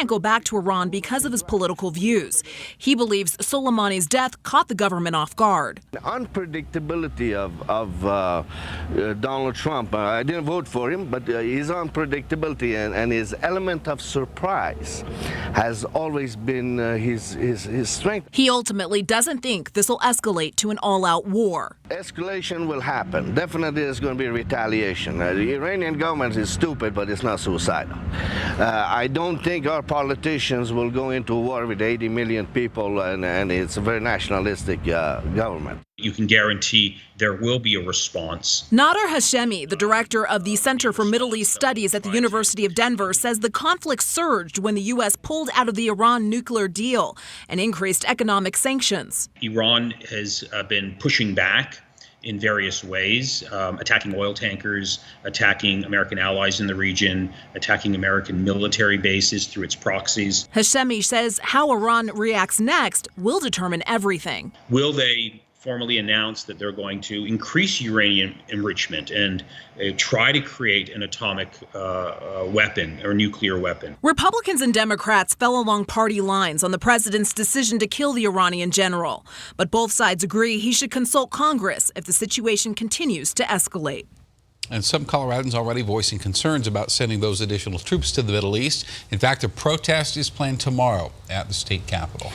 can't go back to Iran because of his political views. He believes Soleimani's death caught the government off guard. The unpredictability of Donald Trump, I didn't vote for him, but his unpredictability and his element of surprise has always been his strength. He ultimately doesn't think this will escalate to an all-out war. Escalation will happen. Definitely there's going to be retaliation. The Iranian government is stupid, but it's not suicidal. I don't think our politicians will go into war with 80 million people, and it's a very nationalistic government. You can guarantee there will be a response. Nader Hashemi, the director of the Center for Middle East Studies at the University of Denver, says the conflict surged when the U.S. pulled out of the Iran nuclear deal and increased economic sanctions. Iran has been pushing back in various ways, attacking oil tankers, attacking American allies in the region, attacking American military bases through its proxies. Hashemi says how Iran reacts next will determine everything. Will they formally announce that they're going to increase uranium enrichment and try to create an atomic weapon or nuclear weapon? Republicans and Democrats fell along party lines on the president's decision to kill the Iranian general. But both sides agree he should consult Congress if the situation continues to escalate. And some Coloradans already voicing concerns about sending those additional troops to the Middle East. In fact, a protest is planned tomorrow at the state capitol.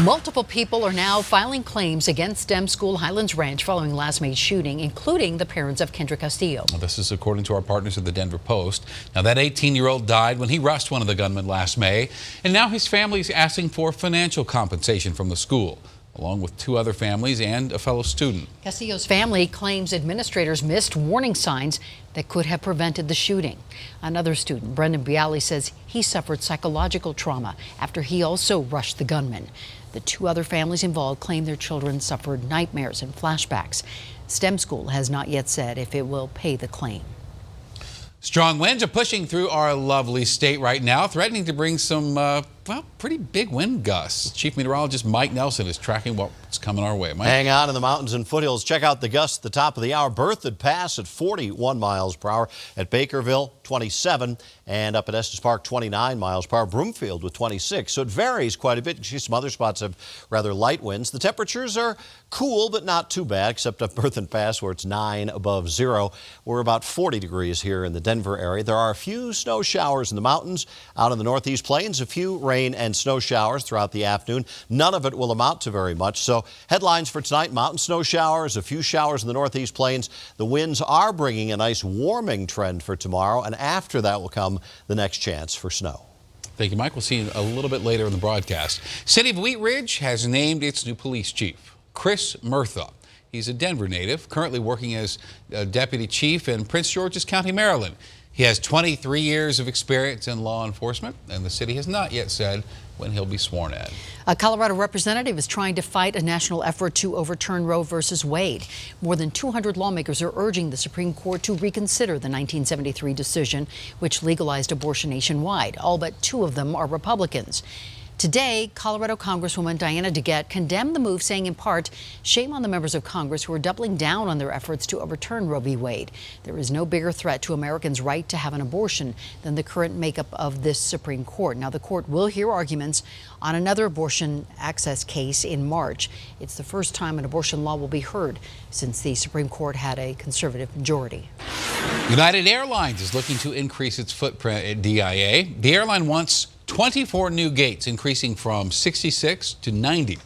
Multiple people are now filing claims against STEM School Highlands Ranch following last May's shooting, including the parents of Kendra Castillo. Well, this is according to our partners at the Denver Post. Now, that 18-year-old died when he rushed one of the gunmen last May, and now his family is asking for financial compensation from the school, along with two other families and a fellow student. Castillo's family claims administrators missed warning signs that could have prevented the shooting. Another student, Brendan Bialy, says he suffered psychological trauma after he also rushed the gunman. The two other families involved claim their children suffered nightmares and flashbacks. STEM School has not yet said if it will pay the claim. Strong winds are pushing through our lovely state right now, threatening to bring some, well, pretty big wind gusts. Chief Meteorologist Mike Nelson is tracking what's coming our way. Mike? Hang on in the mountains and foothills. Check out the gusts at the top of the hour. Berthoud Pass at 41 miles per hour. At Bakerville, 27. And up at Estes Park, 29 miles per hour. Broomfield with 26. So it varies quite a bit. You see some other spots have rather light winds. The temperatures are cool, but not too bad, except up Berthoud Pass where it's 9 above zero. We're about 40 degrees here in the Denver area. There are a few snow showers in the mountains. Out in the Northeast Plains, a few rain and snow showers throughout the afternoon. None of it will amount to very much. So headlines for tonight: mountain snow showers, a few showers in the Northeast Plains. The winds are bringing a nice warming trend for tomorrow, and after that will come the next chance for snow. Thank you, Mike. We'll see you a little bit later in the broadcast. City of Wheat Ridge has named its new police chief, Chris Murtha. He's a Denver native, currently working as a deputy chief in Prince George's County, Maryland. He has 23 years of experience in law enforcement, and the city has not yet said when he'll be sworn in. A Colorado representative is trying to fight a national effort to overturn Roe versus Wade. More than 200 lawmakers are urging the Supreme Court to reconsider the 1973 decision, which legalized abortion nationwide. All but two of them are Republicans. Today, Colorado Congresswoman Dianne DeGette condemned the move, saying in part, shame on the members of Congress who are doubling down on their efforts to overturn Roe v. Wade. There is no bigger threat to Americans' right to have an abortion than the current makeup of this Supreme Court. Now, the court will hear arguments on another abortion access case in March. It's the first time an abortion law will be heard since the Supreme Court had a conservative majority. United Airlines is looking to increase its footprint at DIA. The airline wants 24 new gates, increasing from 66 to 90.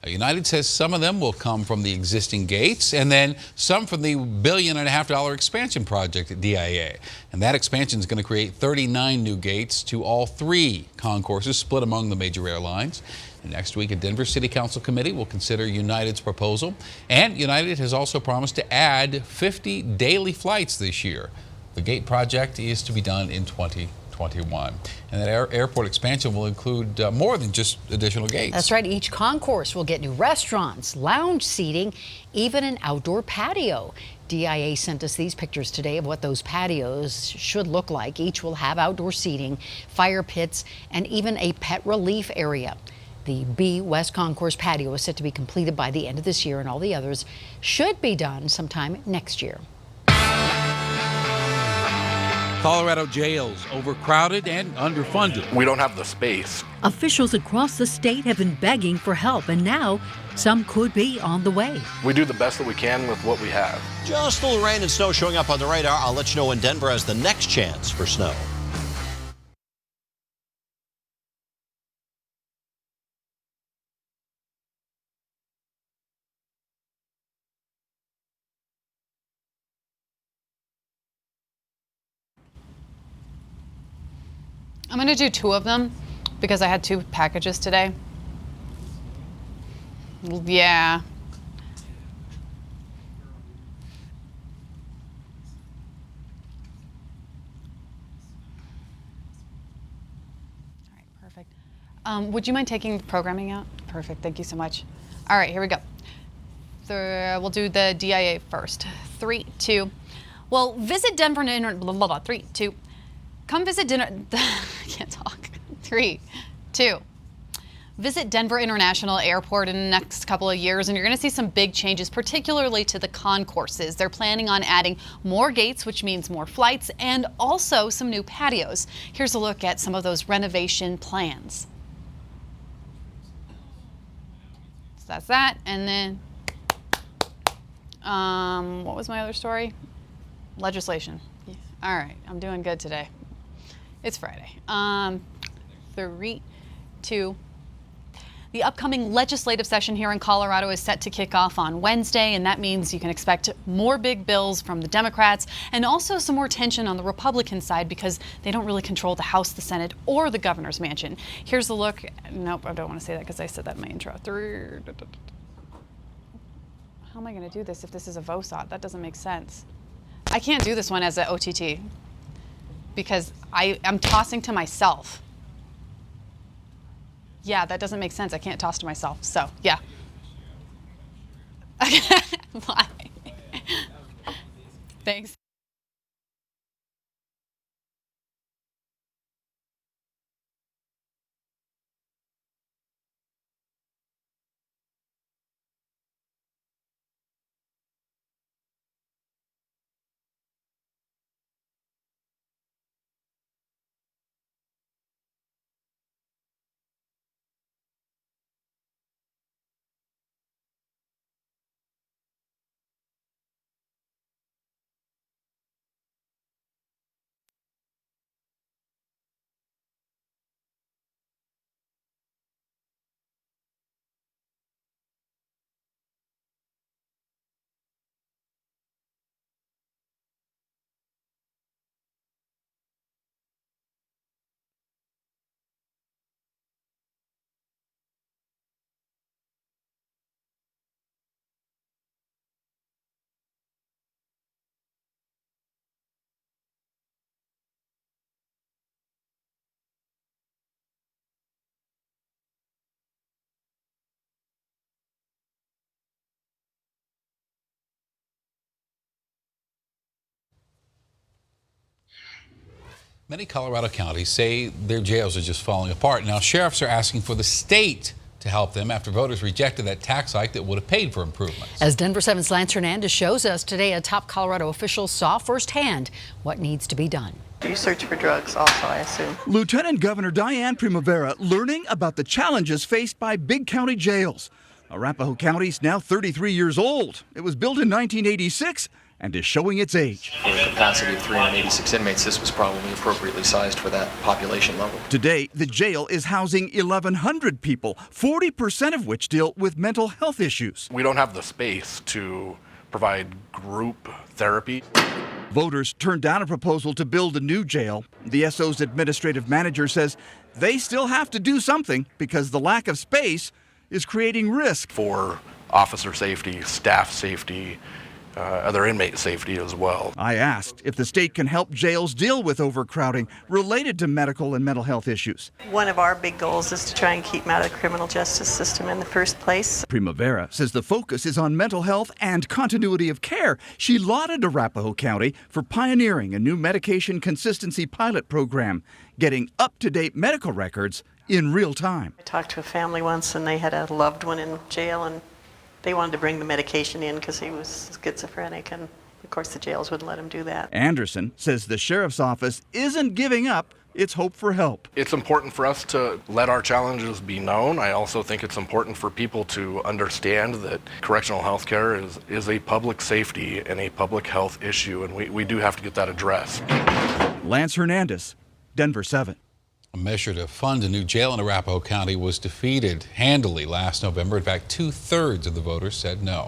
United says some of them will come from the existing gates and then some from the $1.5 billion expansion project at DIA. And that expansion is going to create 39 new gates to all three concourses split among the major airlines. And next week, a Denver City Council committee will consider United's proposal. And United has also promised to add 50 daily flights this year. The gate project is to be done in 2021. And that airport expansion will include more than just additional gates. That's right. Each concourse will get new restaurants, lounge seating, even an outdoor patio. DIA sent us these pictures today of what those patios should look like. Each will have outdoor seating, fire pits, and even a pet relief area. The B West Concourse patio is set to be completed by the end of this year, and all the others should be done sometime next year. Colorado jails overcrowded and underfunded. We don't have the space. Officials across the state have been begging for help, and now some could be on the way. We do the best that we can with what we have. Just a little rain and snow showing up on the radar. I'll let you know when Denver has the next chance for snow. I'm going to do 2 of them because I had 2 packages today. Yeah. All right, perfect. Would you mind taking the programming out? Perfect, thank you so much. All right, here we go. We'll do the DIA first. 3, 2. Well, visit Denver, blah, blah, blah. 3, 2. Come visit dinner. I can't talk. 3, 2. Visit Denver International Airport in the next couple of years, and you're going to see some big changes, particularly to the concourses. They're planning on adding more gates, which means more flights, and also some new patios. Here's a look at some of those renovation plans. So that's that, and then, what was my other story? Legislation. Yeah. All right, I'm doing good today. It's Friday. 3, 2. The upcoming legislative session here in Colorado is set to kick off on Wednesday, and that means you can expect more big bills from the Democrats and also some more tension on the Republican side because they don't really control the House, the Senate, or the governor's mansion. Here's a look. Nope, I don't want to say that because I said that in my intro. How am I going to do this if this is a VOSOT? That doesn't make sense. I can't do this one as an OTT. Because I'm tossing to myself. Yeah, that doesn't make sense. I can't toss to myself. So, yeah. Bye. Thanks. Many Colorado counties say their jails are just falling apart. Now, sheriffs are asking for the state to help them after voters rejected that tax hike that would have paid for improvements. As Denver 7's Lance Hernandez shows us today, a top Colorado official saw firsthand what needs to be done. You search for drugs also, I assume. Lieutenant Governor Dianne Primavera learning about the challenges faced by big county jails. Arapahoe County is now 33 years old. It was built in 1986 and is showing its age. For a capacity of 386 inmates, this was probably appropriately sized for that population level. Today, the jail is housing 1,100 people, 40% of which deal with mental health issues. We don't have the space to provide group therapy. Voters turned down a proposal to build a new jail. The SO's administrative manager says they still have to do something because the lack of space is creating risk for officer safety, staff safety, other inmate safety as well. I asked if the state can help jails deal with overcrowding related to medical and mental health issues. One of our big goals is to try and keep them out of the criminal justice system in the first place. Primavera says the focus is on mental health and continuity of care. She lauded Arapahoe County for pioneering a new medication consistency pilot program, getting up-to-date medical records in real time. I talked to a family once and they had a loved one in jail and they wanted to bring the medication in because he was schizophrenic, and Of course, the jails wouldn't let them do that. Anderson says the sheriff's office isn't giving up its hope for help. It's important for us to let our challenges be known. I also think it's important for people to understand that correctional health care is a public safety and a public health issue, and we do have to get that addressed. Lance Hernandez, Denver 7. A measure to fund a new jail in Arapahoe County was defeated handily last November. In fact, 2/3 of the voters said no.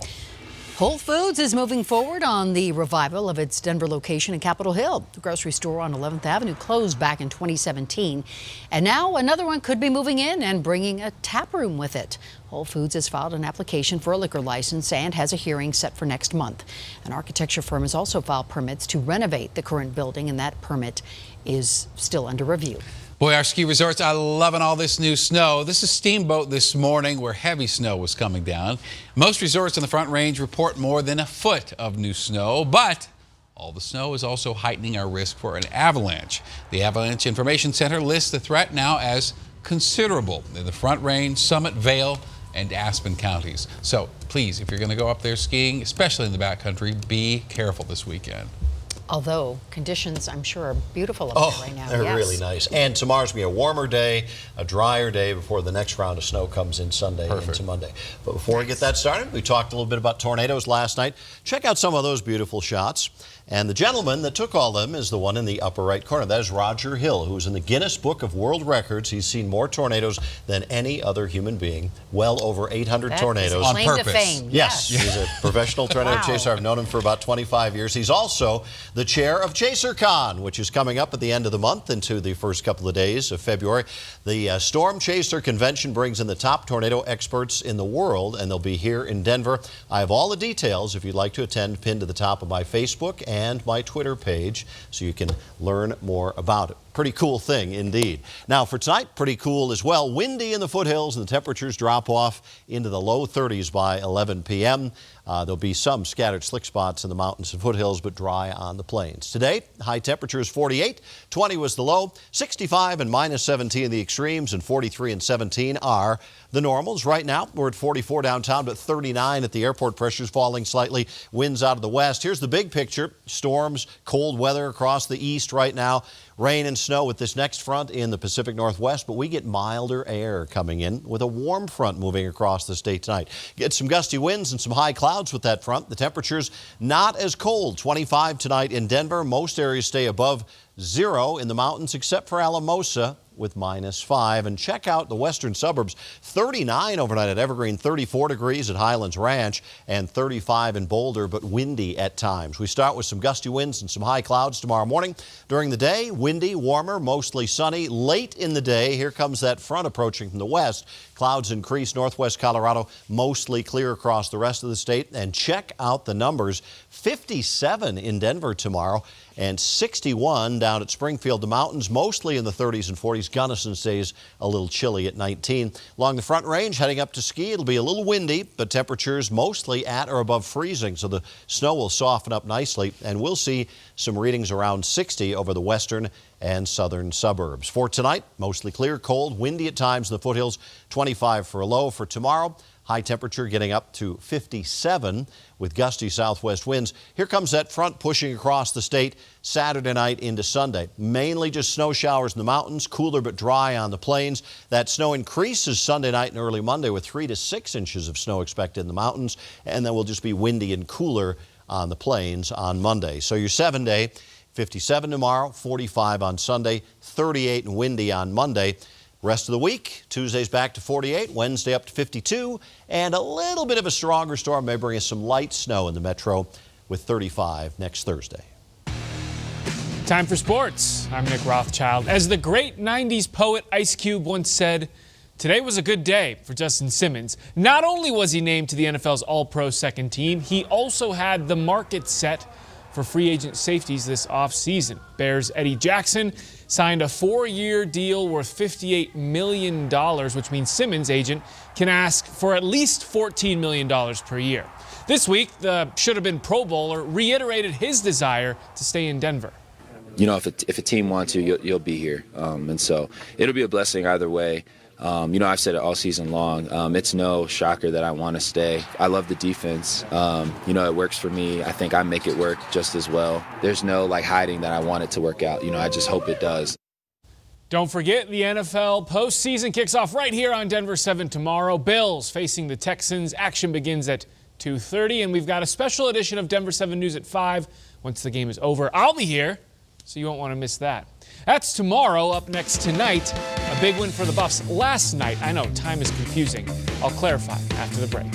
Whole Foods is moving forward on the revival of its Denver location in Capitol Hill. The grocery store on 11th Avenue closed back in 2017. And now another one could be moving in and bringing a tap room with it. Whole Foods has filed an application for a liquor license and has a hearing set for next month. An architecture firm has also filed permits to renovate the current building, and that permit is still under review. Boy, our ski resorts are loving all this new snow. This is Steamboat this morning where heavy snow was coming down. Most resorts on the Front Range report more than a foot of new snow, but all the snow is also heightening our risk for an avalanche. The Avalanche Information Center lists the threat now as considerable in the Front Range, Summit, Vail, and Aspen counties. So please, if you're going to go up there skiing, especially in the backcountry, be careful this weekend. Although conditions, I'm sure, are beautiful up there right now. They're really nice. And tomorrow's going to be a warmer day, a drier day before the next round of snow comes in Sunday into Monday. But before we get that started, we talked a little bit about tornadoes last night. Check out some of those beautiful shots. And the gentleman that took all of them is the one in the upper right corner. That is Roger Hill, who's in the Guinness Book of World Records. He's seen more tornadoes than any other human being. Well over 800 tornadoes. On purpose. Fame. Yes, he's a professional tornado chaser. I've known him for about 25 years. He's also the chair of ChaserCon, which is coming up at the end of the month into the first couple of days of February. The Storm Chaser Convention brings in the top tornado experts in the world, and they'll be here in Denver. I have all the details, if you'd like to attend, pinned to the top of my Facebook and my Twitter page, so you can learn more about it. Pretty cool thing indeed. Now for tonight, pretty cool as well. Windy in the foothills, and the temperatures drop off into the low 30s by 11 p.m. There'll be some scattered slick spots in the mountains and foothills, but dry on the plains. Today, high temperature is 48, 20 was the low, 65 and minus 17 the extremes, and 43 and 17 are the normals. Right now, we're at 44 downtown, but 39 at the airport. Pressure's falling slightly. Winds out of the west. Here's the big picture. Storms, cold weather across the east right now. Rain and snow with this next front in the Pacific Northwest, but we get milder air coming in with a warm front moving across the state tonight. Get some gusty winds and some high clouds with that front. The temperature's not as cold. 25 tonight in Denver. Most areas stay above 0 in the mountains except for Alamosa with -5. And check out the western suburbs. 39 overnight at Evergreen, 34 degrees at Highlands Ranch, and 35 in Boulder, but windy at times. We start with some gusty winds and some high clouds tomorrow morning. During the day, windy, warmer, mostly sunny. Late in the day, here comes that front approaching from the west. Clouds increase. Northwest Colorado, mostly clear across the rest of the state. And check out the numbers. 57 in Denver tomorrow, and 61 down at Springfield. The mountains mostly in the 30s and 40s. Gunnison stays a little chilly at 19. Along the Front Range, heading up to ski, it'll be a little windy, but temperatures mostly at or above freezing, so the snow will soften up nicely, and we'll see some readings around 60 over the western and southern suburbs. For tonight, mostly clear, cold, windy at times in the foothills, 25 for a low. For tomorrow, high temperature getting up to 57 with gusty southwest winds. Here comes that front pushing across the state Saturday night into Sunday. Mainly just snow showers in the mountains, cooler but dry on the plains. That snow increases Sunday night and early Monday with 3 to 6 inches of snow expected in the mountains, and then will just be windy and cooler on the plains on Monday. So your 7-day, 57 tomorrow, 45 on Sunday, 38 and windy on Monday. Rest of the week, Tuesday's back to 48, Wednesday up to 52, and a little bit of a stronger storm may bring us some light snow in the metro with 35 next Thursday. Time for sports. I'm Nick Rothschild. As the great 90s poet Ice Cube once said, today was a good day for Justin Simmons. Not only was he named to the NFL's All-Pro second team, he also had the market set for free agent safeties this offseason. Bears' Eddie Jackson signed a 4-year deal worth $58 million, which means Simmons' agent can ask for at least $14 million per year. This week, the should-have-been Pro Bowler reiterated his desire to stay in Denver. you know, if a team wants you, you'll be here. And so it'll be a blessing either way. You know, I've said it all season long. It's no shocker that I want to stay. I love the defense. You know, it works for me. I think I make it work just as well. There's no like hiding that I want it to work out. You know, I just hope it does. Don't forget, the NFL postseason kicks off right here on Denver 7 tomorrow. Bills facing the Texans. Action begins at 2:30, and we've got a special edition of Denver 7 News at 5 once the game is over. I'll be here, so you won't want to miss that. That's tomorrow. Up next tonight, a big win for the Buffs last night. I know, time is confusing. I'll clarify after the break.